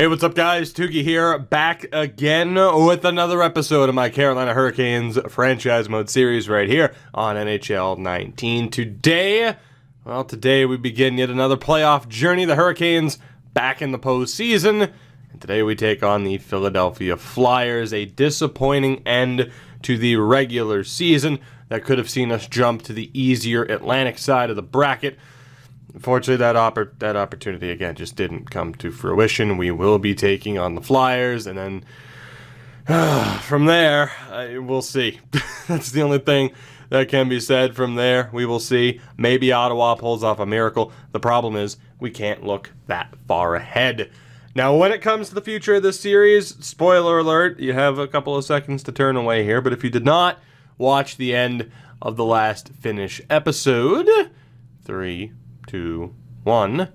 Hey, what's up, guys? Tuki here, back again with another episode of my Carolina Hurricanes franchise mode series right here on NHL 19. Today we begin yet another playoff journey. The Hurricanes back in the postseason, and today we take on the Philadelphia Flyers. A disappointing end to the regular season that could have seen us jump to the easier Atlantic side of the bracket. Unfortunately, that opportunity, again, just didn't come to fruition. We will be taking on the Flyers, and then from there, we'll see. That's the only thing that can be said from there. We will see. Maybe Ottawa pulls off a miracle. The problem is we can't look that far ahead. Now, when it comes to the future of this series, spoiler alert, you have a couple of seconds to turn away here, but if you did not watch the end of the last Finnish episode, 3, 2, 1.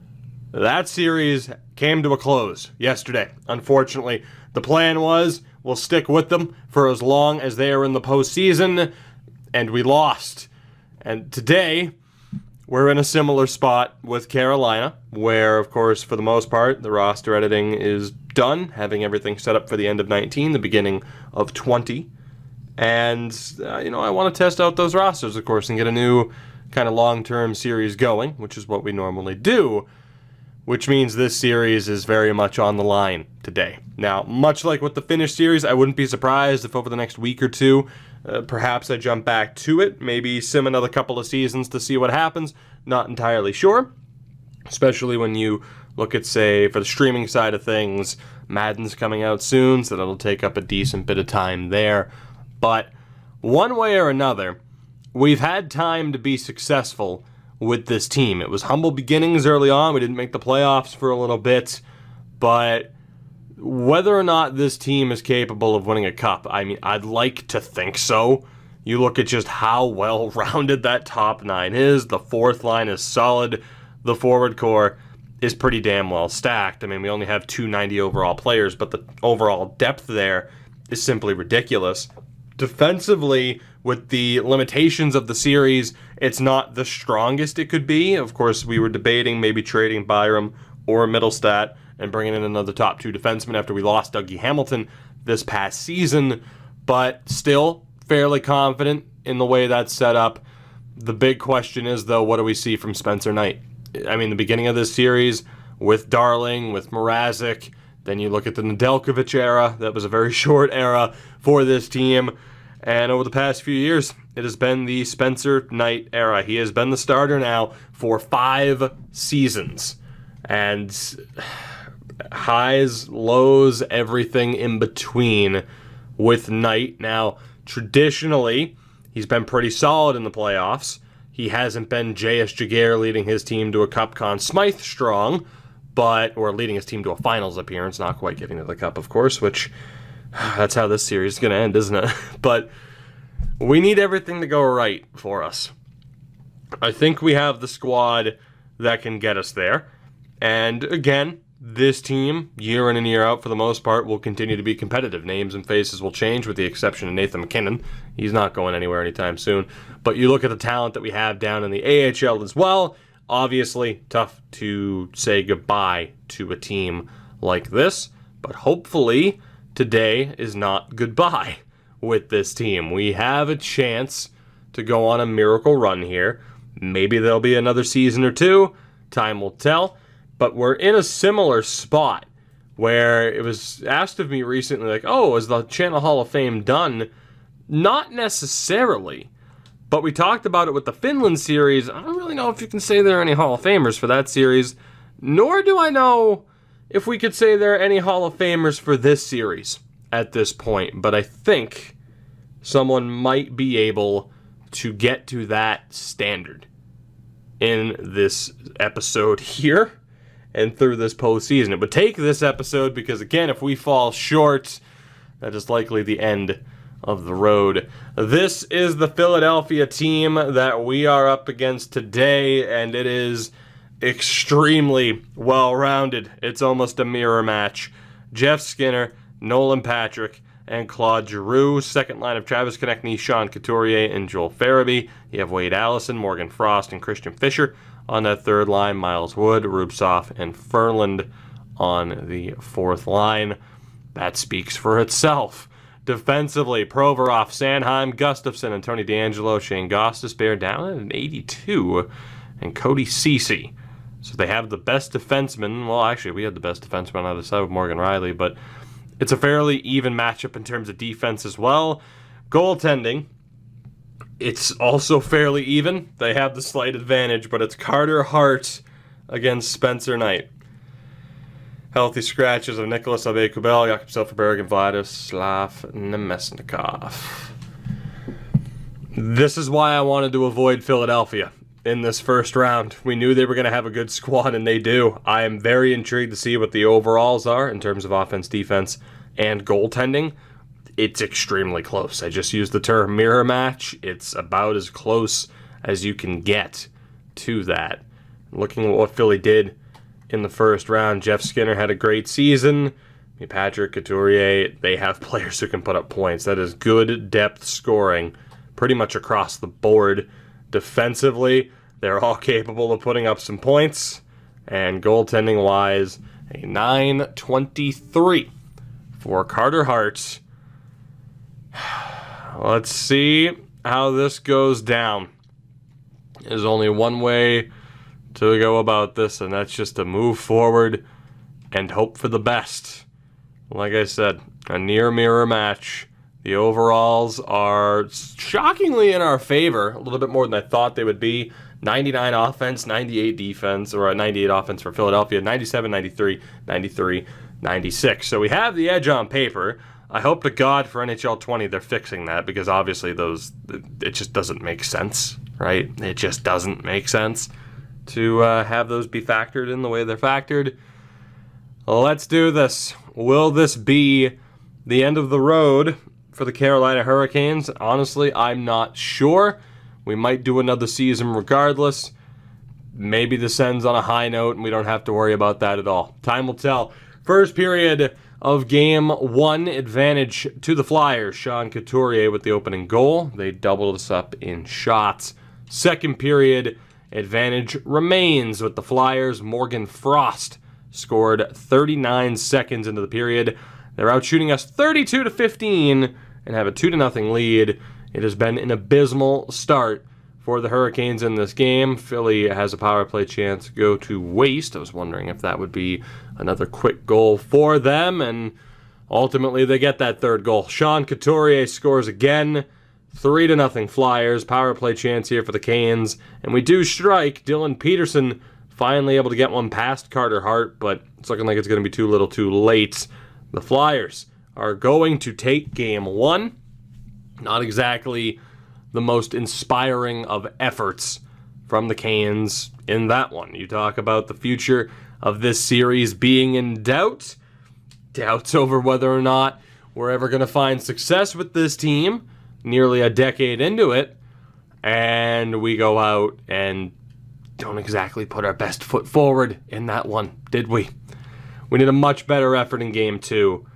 That series came to a close yesterday. Unfortunately, the plan was we'll stick with them for as long as they are in the postseason, and we lost. And today, we're in a similar spot with Carolina, where, of course, for the most part, the roster editing is done, having everything set up for the end of 19, the beginning of 20. And, I want to test out those rosters, of course, and get a new kind of long-term series going, which is what we normally do, which means this series is very much on the line today. Now, much like with the Finnish series, I wouldn't be surprised if over the next week or two, perhaps I jump back to it, maybe sim another couple of seasons to see what happens. Not entirely sure, especially when you look at, say, for the streaming side of things, Madden's coming out soon, so that'll take up a decent bit of time there. But one way or another, we've had time to be successful with this team. It was humble beginnings early on. We didn't make the playoffs for a little bit. But whether or not this team is capable of winning a cup, I mean, I'd like to think so. You look at just how well-rounded that top nine is. The fourth line is solid. The forward core is pretty damn well stacked. I mean, we only have 290 overall players, but the overall depth there is simply ridiculous. Defensively, with the limitations of the series, it's not the strongest it could be. Of course, we were debating maybe trading Byram or Middlestat and bringing in another top two defenseman after we lost Dougie Hamilton this past season, but still fairly confident in the way that's set up. The big question is, though, what do we see from Spencer Knight? I mean, the beginning of this series with Darling, with Mrazek, then you look at the Nedeljkovic era. That was a very short era for this team. And over the past few years, it has been the Spencer Knight era. He has been the starter now for 5 seasons. And highs, lows, everything in between with Knight. Now, traditionally, he's been pretty solid in the playoffs. He hasn't been J.S. Jaguar leading his team to a Cup Conn Smythe strong, or leading his team to a finals appearance, not quite getting to the Cup, of course, which that's how this series is going to end, isn't it? But we need everything to go right for us. I think we have the squad that can get us there. And again, this team, year in and year out, for the most part, will continue to be competitive. Names and faces will change, with the exception of Nathan McKinnon. He's not going anywhere anytime soon. But you look at the talent that we have down in the AHL as well. Obviously, tough to say goodbye to a team like this. But hopefully, today is not goodbye with this team. We have a chance to go on a miracle run here. Maybe there'll be another season or two. Time will tell. But we're in a similar spot where it was asked of me recently, like, oh, is the Channel Hall of Fame done? Not necessarily. But we talked about it with the Finland series. I don't really know if you can say there are any Hall of Famers for that series. Nor do I know if we could say there are any Hall of Famers for this series at this point. But I think someone might be able to get to that standard in this episode here and through this postseason. It would take this episode because, again, if we fall short, that is likely the end of the road. This is the Philadelphia team that we are up against today, and it is extremely well-rounded. It's almost a mirror match. Jeff Skinner, Nolan Patrick, and Claude Giroux. Second line of Travis Konechny, Sean Couturier, and Joel Farabee. You have Wade Allison, Morgan Frost, and Christian Fischer. On that third line, Miles Wood, Rubtsov, and Ferland on the fourth line. That speaks for itself. Defensively, Provorov, Sanheim, Gustafsson, and Tony DeAngelo, Shane Gostisbehere down at an 82, and Cody Ceci. So they have the best defenseman. Well, actually, we had the best defenseman on the other side with Morgan Rielly, but it's a fairly even matchup in terms of defense as well. Goaltending, it's also fairly even. They have the slight advantage, but it's Carter Hart against Spencer Knight. Healthy scratches of Nicholas Aube-Kubel, Jakub Silfverberg, and Vladislav Nemesnikov. This is why I wanted to avoid Philadelphia in this first round. We knew they were going to have a good squad, and they do. I am very intrigued to see what the overalls are in terms of offense, defense, and goaltending. It's extremely close. I just used the term mirror match. It's about as close as you can get to that. Looking at what Philly did in the first round, Jeff Skinner had a great season. Patrick Couturier, they have players who can put up points. That is good depth scoring pretty much across the board. Defensively, they're all capable of putting up some points. And goaltending-wise, a 9.23 for Carter Hart. Let's see how this goes down. There's only one way to go about this, and that's just to move forward and hope for the best. Like I said, a near mirror match. The overalls are shockingly in our favor, a little bit more than I thought they would be. 99 offense, 98 defense, or 98 offense for Philadelphia, 97, 93, 93, 96. So we have the edge on paper. I hope to God for NHL 20 they're fixing that, because obviously it just doesn't make sense, right? It just doesn't make sense to have those be factored in the way they're factored. Let's do this. Will this be the end of the road for the Carolina Hurricanes? Honestly, I'm not sure. We might do another season regardless. Maybe this ends on a high note and we don't have to worry about that at all. Time will tell. First period of Game 1, advantage to the Flyers. Sean Couturier with the opening goal. They doubled us up in shots. Second period, advantage remains with the Flyers. Morgan Frost scored 39 seconds into the period. They're out shooting us 32-15 and have a 2-0 lead. It has been an abysmal start for the Hurricanes in this game. Philly has a power play chance go to waste. I was wondering if that would be another quick goal for them, and ultimately they get that third goal. Sean Couturier scores again. 3-0 Flyers. Power play chance here for the Canes. And we do strike. Dylan Peterson finally able to get one past Carter Hart, but it's looking like it's going to be too little too late. The Flyers are going to take Game 1. Not exactly the most inspiring of efforts from the Canes in that one. You talk about the future of this series being in doubt. Doubts over whether or not we're ever going to find success with this team nearly a decade into it, and we go out and don't exactly put our best foot forward in that one, did we? We need a much better effort in Game 2,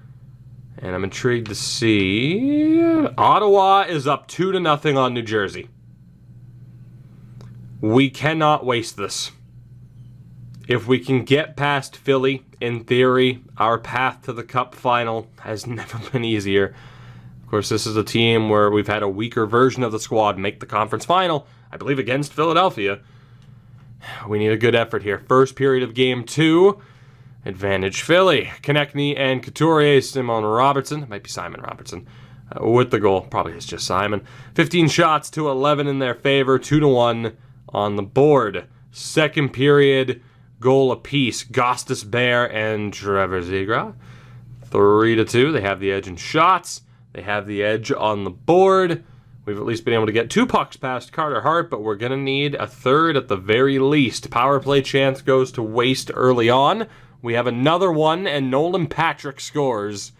and I'm intrigued to see. Ottawa is up 2-0 on New Jersey. We cannot waste this. If we can get past Philly, in theory, our path to the Cup final has never been easier. Of course, this is a team where we've had a weaker version of the squad make the conference final, I believe against Philadelphia. We need a good effort here. First period of Game 2, advantage Philly. Konechny and Couturier, Simon Robertson, it might be Simon Robertson, with the goal. Probably it's just Simon. 15 shots to 11 in their favor, 2-1 on the board. Second period, goal apiece. Gostisbehere and Trevor Zegras. 3-2. They have the edge in shots. They have the edge on the board. We've at least been able to get 2 pucks past Carter Hart, but we're going to need a third at the very least. Power play chance goes to waste early on. We have another one, and Nolan Patrick scores,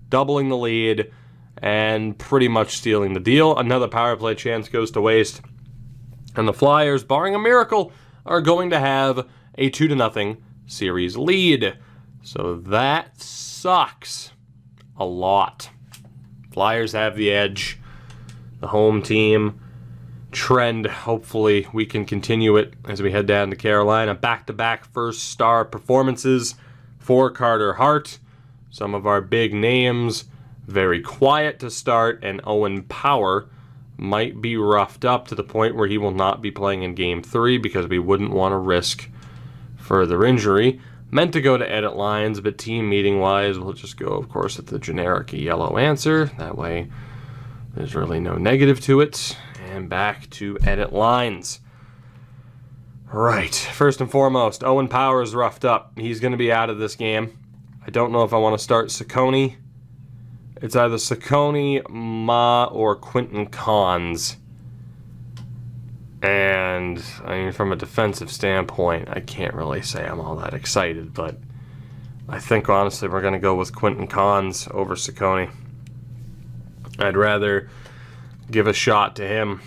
doubling the lead and pretty much stealing the deal. Another power play chance goes to waste. And the Flyers, barring a miracle, are going to have a 2-0 series lead. So that sucks a lot. Flyers have the edge. The home team trend, hopefully we can continue it as we head down to Carolina. Back-to-back first star performances for Carter Hart. Some of our big names very quiet to start, and Owen Power might be roughed up to the point where he will not be playing in Game 3 because we wouldn't want to risk further injury. Meant to go to edit lines, but team meeting wise, we'll just go, of course, with the generic yellow answer. That way, there's really no negative to it. And back to edit lines. Right, first and foremost, Owen Power is roughed up. He's going to be out of this game. I don't know if I want to start Ciccone. It's either Ciccone, Ma, or Quentin Cons. And, I mean, from a defensive standpoint, I can't really say I'm all that excited, but I think, honestly, we're going to go with Quentin Cons over Ciccone. I'd rather give a shot to him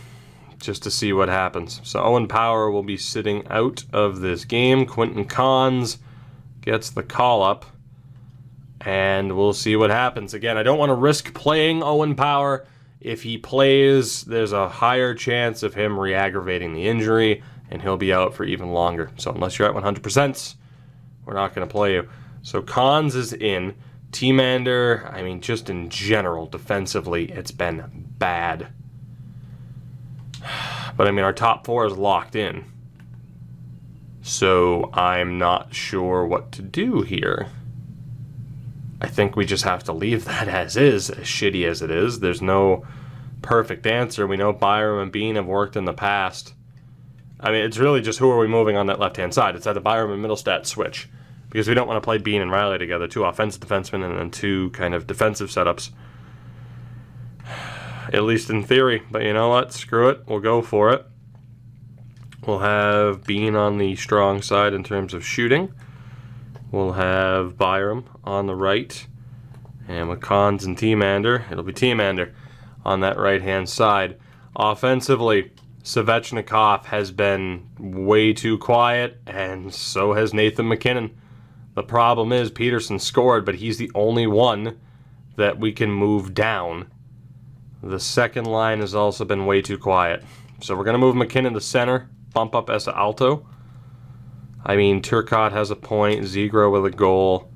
just to see what happens. So Owen Power will be sitting out of this game. Quentin Cons gets the call-up, and we'll see what happens. Again, I don't want to risk playing Owen Power. If he plays, there's a higher chance of him re-aggravating the injury, and he'll be out for even longer. So unless you're at 100%, we're not going to play you. So Cons is in. T-Mander, I mean, just in general, defensively, it's been bad. But, I mean, our top 4 is locked in. So I'm not sure what to do here. I think we just have to leave that as is, as shitty as it is. There's no perfect answer. We know Byram and Bean have worked in the past. I mean, it's really just who are we moving on that left-hand side. It's either Byram and Middlestat switch, because we don't want to play Bean and Riley together, 2 offensive defensemen and then 2 kind of defensive setups. At least in theory. But you know what? Screw it. We'll go for it. We'll have Bean on the strong side in terms of shooting. We'll have Byram on the right. And with Cons and T-Mander, it'll be T-Mander on that right-hand side. Offensively, Svechnikov has been way too quiet, and so has Nathan MacKinnon. The problem is Peterson scored, but he's the only one that we can move down. The second line has also been way too quiet. So we're going to move MacKinnon to center, bump up Esa Alto. I mean, Turcotte has a point, Zegras with a goal,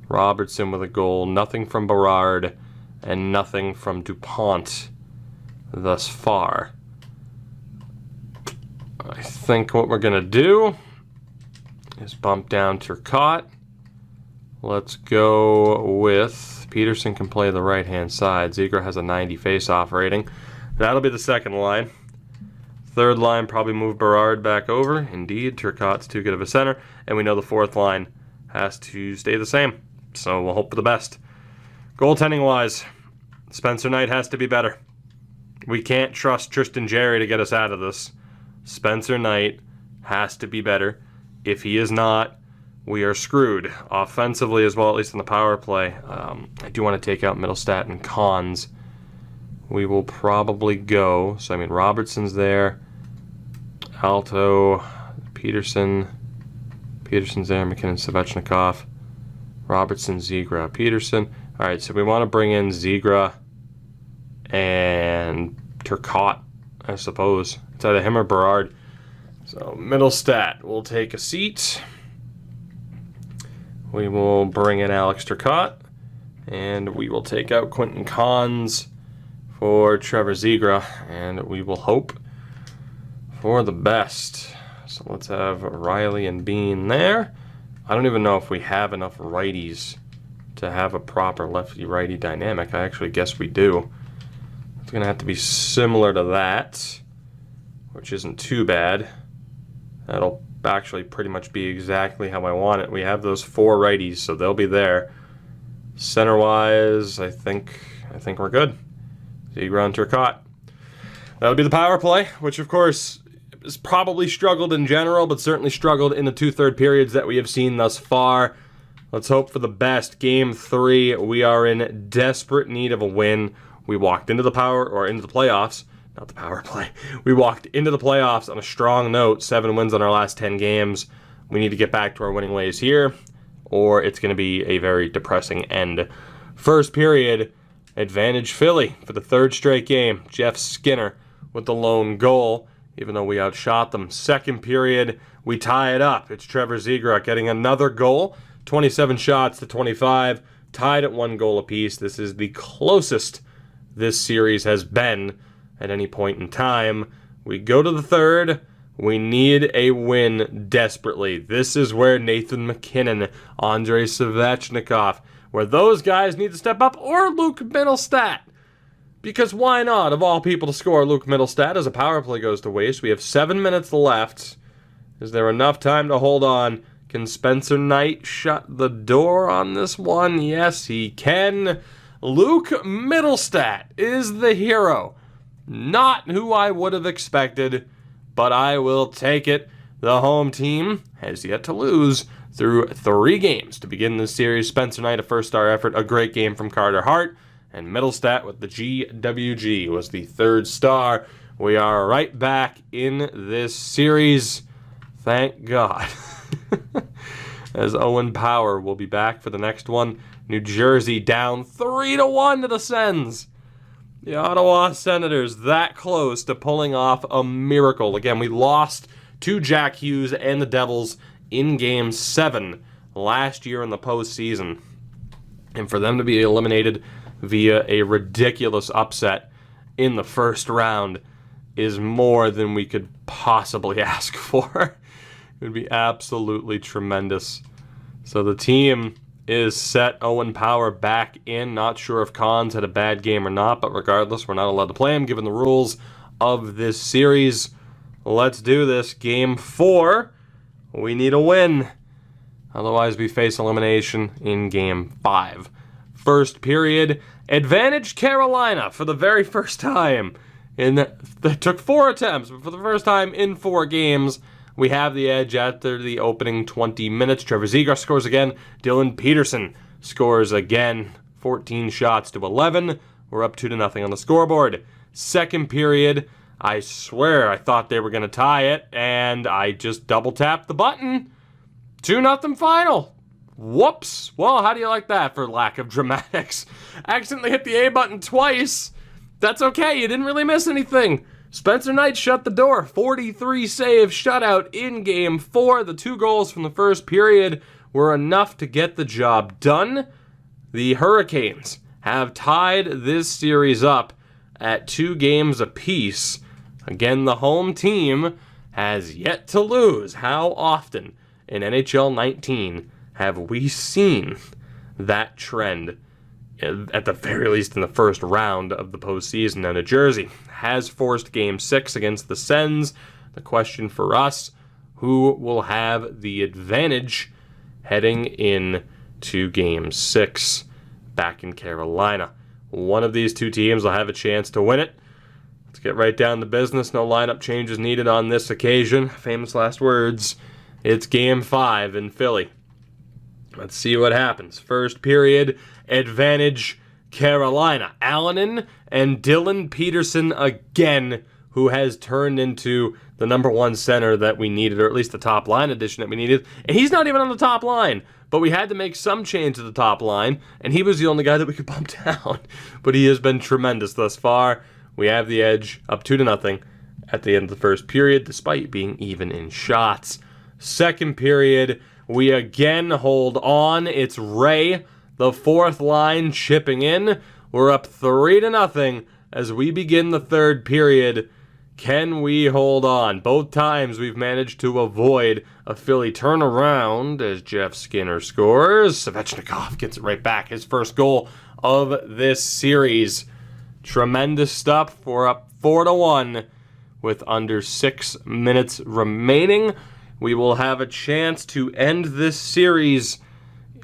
Robertson with a goal, nothing from Berard, and nothing from DuPont thus far. I think what we're going to do is bump down Turcotte. Let's go with Peterson can play the right-hand side. Zegras has a 90 face-off rating. That'll be the second line. Third line, probably move Berard back over. Indeed, Turcotte's too good of a center. And we know the fourth line has to stay the same. So we'll hope for the best. Goaltending-wise, Spencer Knight has to be better. We can't trust Tristan Jarry to get us out of this. Spencer Knight has to be better. If he is not, we are screwed. Offensively as well, at least in the power play. I do want to take out Middlestat and Cons. We will probably go. So, I mean, Robertson's there. Alto, Peterson's there. MacKinnon, Svechnikov. Robertson, Zegras, Peterson. All right, so we want to bring in Zegras and Turcotte, I suppose. It's either him or Berard. So, Middlestat will take a seat. We will bring in Alex Turcotte. And we will take out Quentin Cons for Trevor Zegras, and we will hope for the best. So let's have Riley and Bean there. I don't even know if we have enough righties to have a proper lefty-righty dynamic. I actually guess we do. It's going to have to be similar to that, which isn't too bad. That'll actually pretty much be exactly how I want it. We have those 4 righties, so they'll be there. Center-wise, I think we're good. Zegras and Turcotte. That'll be the power play, which of course has probably struggled in general, but certainly struggled in the 2/3 periods that we have seen thus far. Let's hope for the best. Game 3, we are in desperate need of a win. We walked into the playoffs, not the power play. We walked into the playoffs on a strong note, 7 wins on our last 10 games. We need to get back to our winning ways here, or it's going to be a very depressing end. First period, advantage Philly for the 3rd straight game. Jeff Skinner with the lone goal, even though we outshot them. Second period, we tie it up. It's Trevor Zegras getting another goal 27 shots to 25, tied at 1 goal apiece. This is the closest this series has been at any point in time. We go to the third. We need a win desperately. This is where Nathan MacKinnon, Andrei Svechnikov, where those guys need to step up, or Luke Mittelstadt. Because why not, of all people, to score Luke Mittelstadt as a power play goes to waste? We have 7 minutes left. Is there enough time to hold on? Can Spencer Knight shut the door on this one? Yes, he can. Luke Mittelstadt is the hero. Not who I would have expected, but I will take it. The home team has yet to lose through 3 games to begin this series. Spencer Knight, a first-star effort, a great game from Carter Hart, and Mittelstadt with the GWG was the 3rd star. We are right back in this series. Thank God. As Owen Power will be back for the next one. New Jersey down 3-1 to the Sens. The Ottawa Senators that close to pulling off a miracle. Again, we lost to Jack Hughes and the Devils in Game 7 last year in the postseason. And for them to be eliminated via a ridiculous upset in the first round is more than we could possibly ask for. It would be absolutely tremendous. So the team is set. Owen Power back in. Not sure if Cons had a bad game or not, but regardless, we're not allowed to play him given the rules of this series. Let's do this. Game 4. We need a win. Otherwise, we face elimination in Game 5. First period, advantage Carolina for the very first time. That took 4 attempts, but for the first time in 4 games, we have the edge after the opening 20 minutes. Trevor Zegras scores again. Dylan Peterson scores again. 14 shots to 11. We're up 2-0 on the scoreboard. Second period, I swear I thought they were going to tie it, and I just double-tapped the button. 2-0 final. Whoops. Well, how do you like that for lack of dramatics? Accidentally hit the A button twice. That's okay. You didn't really miss anything. Spencer Knight shut the door. 43-save shutout in Game 4. The 2 goals from the first period were enough to get the job done. The Hurricanes have tied this series up at 2 games apiece. Again, the home team has yet to lose. How often in NHL 19 have we seen that trend? At the very least in the first round of the postseason. Now, New Jersey has forced Game 6 against the Sens. The question for us, who will have the advantage heading in to Game 6 back in Carolina? One of these 2 teams will have a chance to win it. Let's get right down to business. No lineup changes needed on this occasion. Famous last words. It's Game 5 in Philly. Let's see what happens. First period, advantage Carolina. Allen and Dylan Peterson again, who has turned into the number 1 center that we needed, or at least the top line addition that we needed. And he's not even on the top line, but we had to make some change to the top line, and he was the only guy that we could bump down. But he has been tremendous thus far. We have the edge, up 2-0 at the end of the first period, despite being even in shots. Second period, we again hold on. It's Ray, the 4th line, chipping in. We're up 3-0 as we begin the third period. Can we hold on? Both times we've managed to avoid a Philly turnaround as Jeff Skinner scores. Svechnikov gets it right back. His first goal of this series. Tremendous stuff. We're up 4-1 with under 6 minutes remaining. We will have a chance to end this series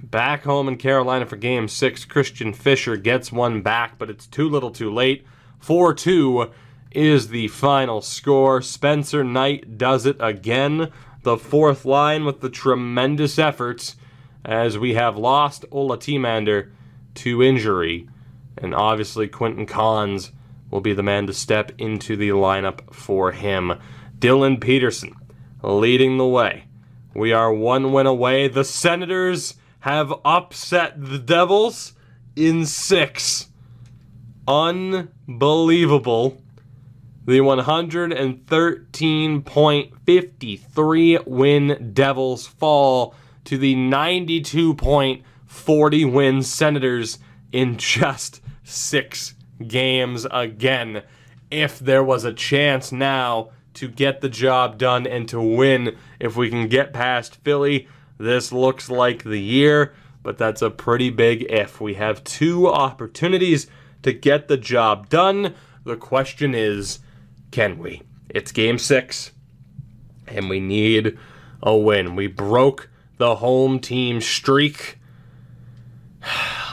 back home in Carolina for Game 6. Christian Fischer gets one back, but it's too little too late. 4-2 is the final score. Spencer Knight does it again. The 4th line with the tremendous efforts as we have lost Ola Timander to injury. And obviously Quentin Cons will be the man to step into the lineup for him. Dylan Peterson leading the way. We are 1 win away. The Senators have upset the Devils in 6. Unbelievable. The 113.53 win Devils fall to the 92.40 win Senators in just 6 games again. If there was a chance now to get the job done and to win, if we can get past Philly, this looks like the year, but that's a pretty big if. We have 2 opportunities to get the job done. The question is, can we? It's game 6, and we need a win. We broke the home team streak.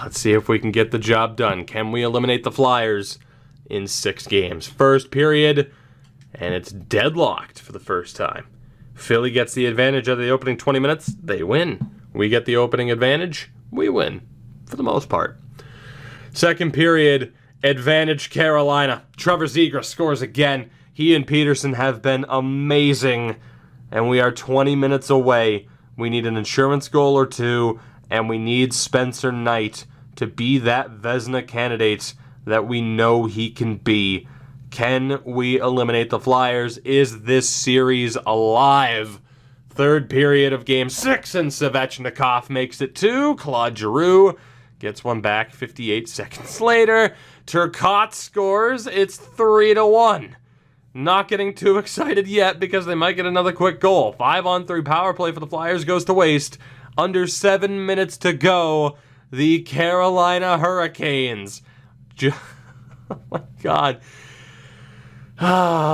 Let's see if we can get the job done. Can we eliminate the Flyers in 6 games? First period, and it's deadlocked for the first time. Philly gets the advantage of the opening 20 minutes. They win. We get the opening advantage. We win, for the most part. Second period, advantage Carolina. Trevor Zegras scores again. He and Peterson have been amazing, and we are 20 minutes away. We need an insurance goal or 2, and we need Spencer Knight to be that Vezina candidate that we know he can be. Can we eliminate the Flyers? Is this series alive? Third period of game 6, and Svechnikov makes it 2. Claude Giroux gets one back 58 seconds later. Turcotte scores. It's 3-1. Not getting too excited yet because they might get another quick goal. 5-on-3 power play for the Flyers goes to waste. Under 7 minutes to go. The Carolina Hurricanes. Oh my God.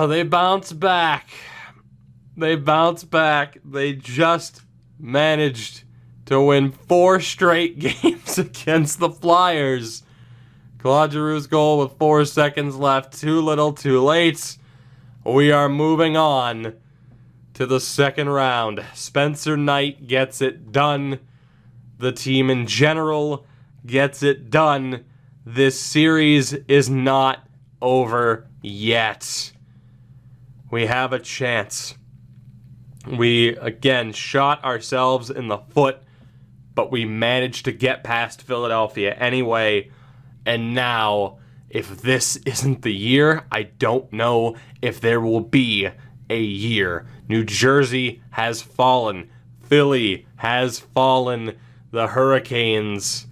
They bounce back. They just managed to win 4 straight games against the Flyers. Claude Giroux's goal with 4 seconds left. Too little, too late. We are moving on to the second round. Spencer Knight gets it done. The team in general gets it done. This series is not over yet. We have a chance. We, again, shot ourselves in the foot, but we managed to get past Philadelphia anyway. And now, if this isn't the year, I don't know if there will be a year. New Jersey has fallen. Philly has fallen. The Hurricanes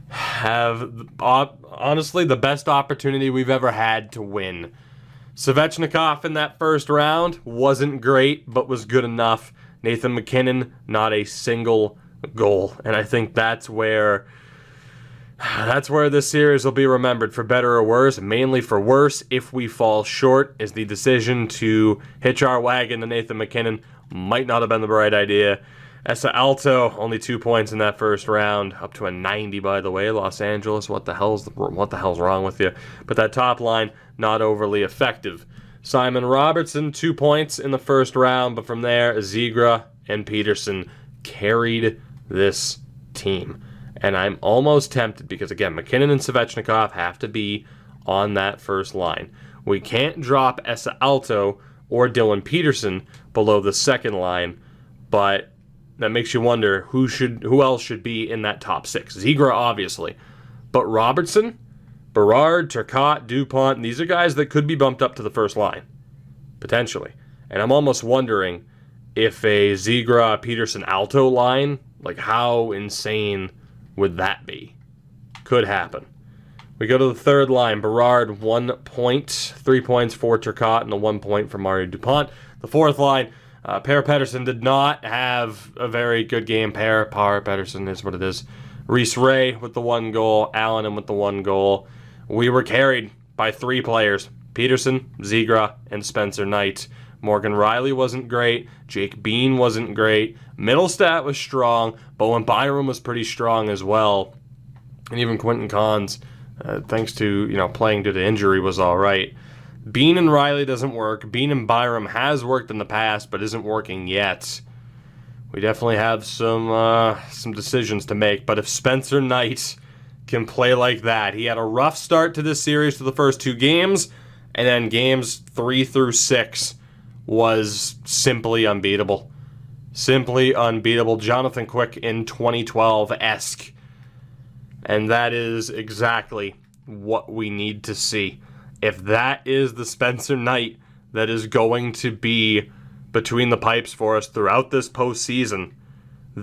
have, honestly, the best opportunity we've ever had to win. Svechnikov in that first round wasn't great, but was good enough. Nathan MacKinnon, not a single goal. And I think that's where this series will be remembered, for better or worse. Mainly for worse. If we fall short, is the decision to hitch our wagon to Nathan MacKinnon. Might not have been the right idea. Esa Alto, only 2 points in that first round, up to a 90, by the way. Los Angeles, what the hell's wrong with you? But that top line, not overly effective. Simon Robertson, 2 points in the first round, but from there, Zegras and Peterson carried this team. And I'm almost tempted, because again, MacKinnon and Svechnikov have to be on that first line. We can't drop Esa Alto or Dylan Peterson below the second line, but that makes you wonder who else should be in that top 6. Zegras, obviously. But Robertson, Berard, Turcotte, DuPont, these are guys that could be bumped up to the first line. Potentially. And I'm almost wondering if a Zegras, Peterson, Alto line, like how insane would that be? Could happen. We go to the third line. Berard, 1 point. 3 points for Turcotte and the 1 point for Mario DuPont. The fourth line, Per Pettersson did not have a very good game. Per Pettersson is what it is. Reese Ray with the 1 goal. Allen with the 1 goal. We were carried by 3 players. Peterson, Zegras, and Spencer Knight. Morgan Riley wasn't great. Jake Bean wasn't great. Middlestat was strong. Bowen Byram was pretty strong as well. And even Quentin Cons, thanks to playing due to injury, was all right. Bean and Riley doesn't work. Bean and Byram has worked in the past, but isn't working yet. We definitely have some decisions to make. But if Spencer Knight can play like that, he had a rough start to this series to the first 2 games, and then games 3 through 6 was simply unbeatable. Simply unbeatable. Jonathan Quick in 2012-esque. And that is exactly what we need to see. If that is the Spencer Knight that is going to be between the pipes for us throughout this postseason,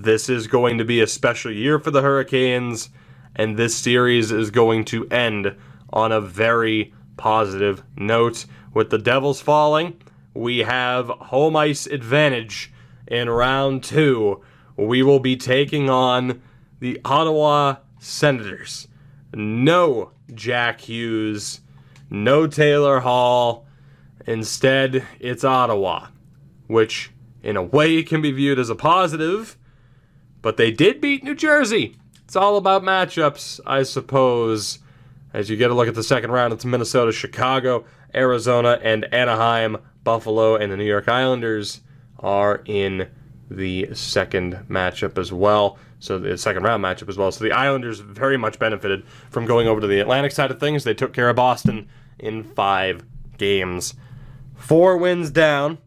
This is going to be a special year for the Hurricanes, and this series is going to end on a very positive note. With the Devils falling, we have home ice advantage in round 2. We will be taking on the Ottawa Senators. No Jack Hughes, no Taylor Hall. Instead, it's Ottawa, which in a way can be viewed as a positive, but they did beat New Jersey. It's all about matchups, I suppose. As you get a look at the second round, it's Minnesota, Chicago, Arizona, and Anaheim. Buffalo and the New York Islanders are in the second matchup as well. So the second round matchup as well. So the Islanders very much benefited from going over to the Atlantic side of things. They took care of Boston in 5 games. 4 wins down,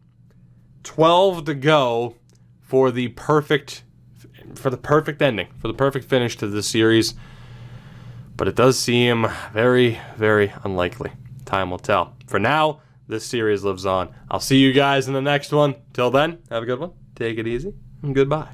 12 to go for the perfect ending, for the perfect finish to this series. But it does seem very, very unlikely. Time will tell. For now, this series lives on. I'll see you guys in the next one. Till then, have a good one. Take it easy, and goodbye.